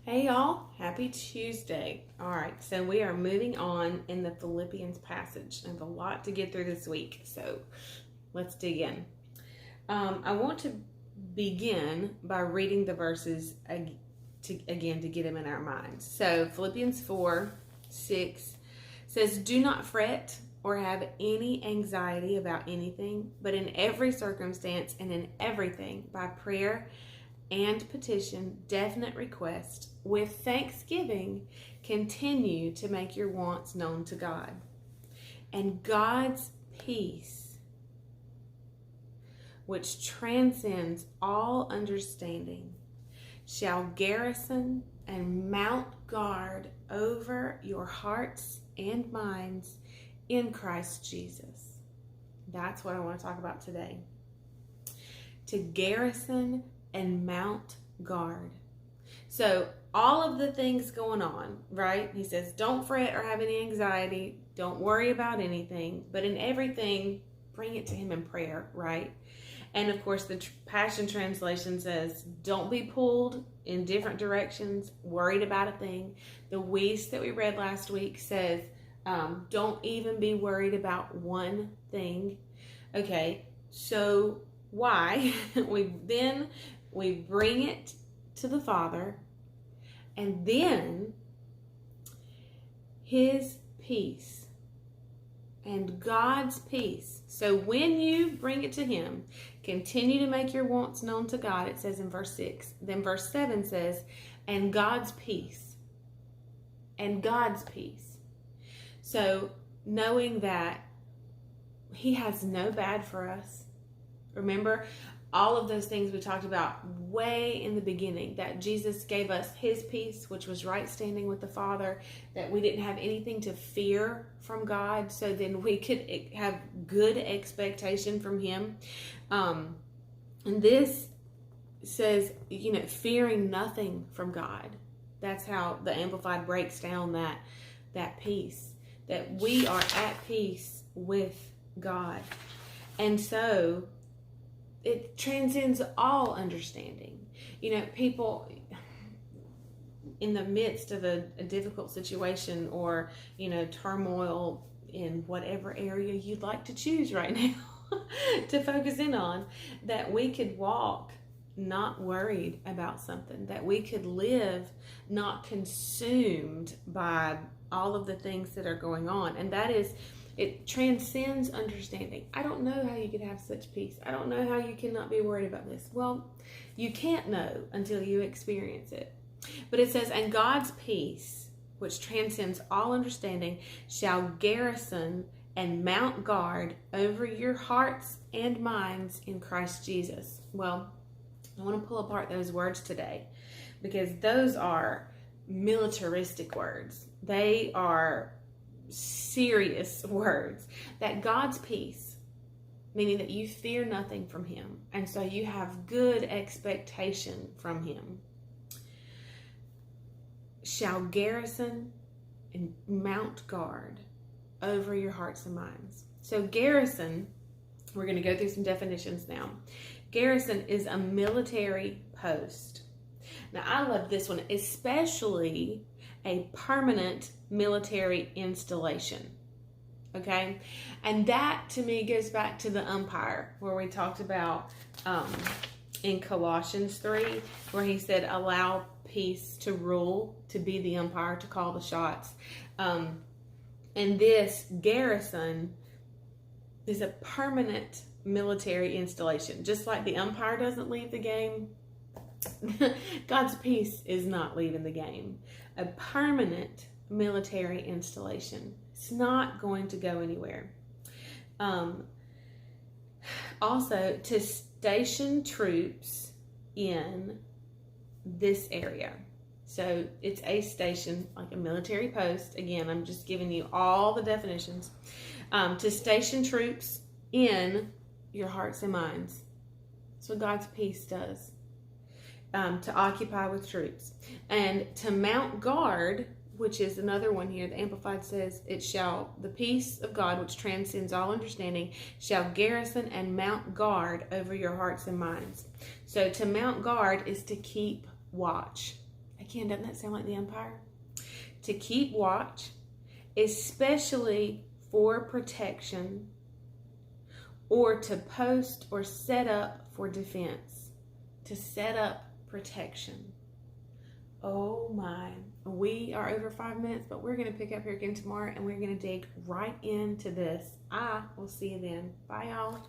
Hey y'all, happy Tuesday. All right, so we are moving on in the Philippians passage. I have a lot to get through this week, so let's dig in. I want to begin by reading the verses again to get them in our minds. So Philippians 4:6 says, "Do not fret or have any anxiety about anything, but in every circumstance and in everything, by prayer and petition, definite request, with thanksgiving, continue to make your wants known to God. And God's peace, which transcends all understanding, shall garrison and mount guard over your hearts and minds in Christ Jesus." That's what I want to talk about today. To garrison and mount guard. So all of the things going on, right? He says, don't fret or have any anxiety. Don't worry about anything, but in everything, bring it to him in prayer, right? And of course, the Passion Translation says, don't be pulled in different directions, worried about a thing. The Weiss that we read last week says, don't even be worried about one thing. Okay, so why? We bring it to the Father, and then his peace and God's peace. So when you bring it to him, continue to make your wants known to God, it says in verse 6. Then verse 7 says, and God's peace. And God's peace. So knowing that he has no bad for us. Remember, all of those things we talked about way in the beginning, that Jesus gave us his peace, which was right standing with the Father, that we didn't have anything to fear from God, so then we could have good expectation from him. And this says, fearing nothing from God. That's how the Amplified breaks down that peace, that we are at peace with God. And so it transcends all understanding. People in the midst of a difficult situation or, turmoil in whatever area you'd like to choose right now to focus in on, that we could walk not worried about something, that we could live not consumed by all of the things that are going on. And that is, it transcends understanding. I don't know how you could have such peace. I don't know how you cannot be worried about this. Well, you can't know until you experience it. But it says, and God's peace, which transcends all understanding, shall garrison and mount guard over your hearts and minds in Christ Jesus. Well, I want to pull apart those words today, because those are militaristic words. They are serious words. That God's peace, meaning that you fear nothing from him, and so you have good expectation from him, shall garrison and mount guard over your hearts and minds. So garrison, we're going to go through some definitions now. Garrison is a military post. Now I love this one, especially a permanent military installation. Okay? And that to me goes back to the umpire, where we talked about in Colossians 3, where he said, allow peace to rule, to be the umpire, to call the shots. And this garrison is a permanent military installation. Just like the umpire doesn't leave the game, God's peace is not leaving the game. A permanent military installation. It's not going to go anywhere. Also, to station troops in this area. So it's a station, like a military post. Again, I'm just giving you all the definitions. To station troops in your hearts and minds. That's what God's peace does. To occupy with troops. And to mount guard, which is another one here. The Amplified says, the peace of God, which transcends all understanding, shall garrison and mount guard over your hearts and minds. So to mount guard is to keep watch. Again, doesn't that sound like the Empire? To keep watch, especially for protection, or to post or set up for defense. To set up protection. Oh my. We are over 5 minutes, but we're going to pick up here again tomorrow, and we're going to dig right into this. I will see you then. Bye, y'all.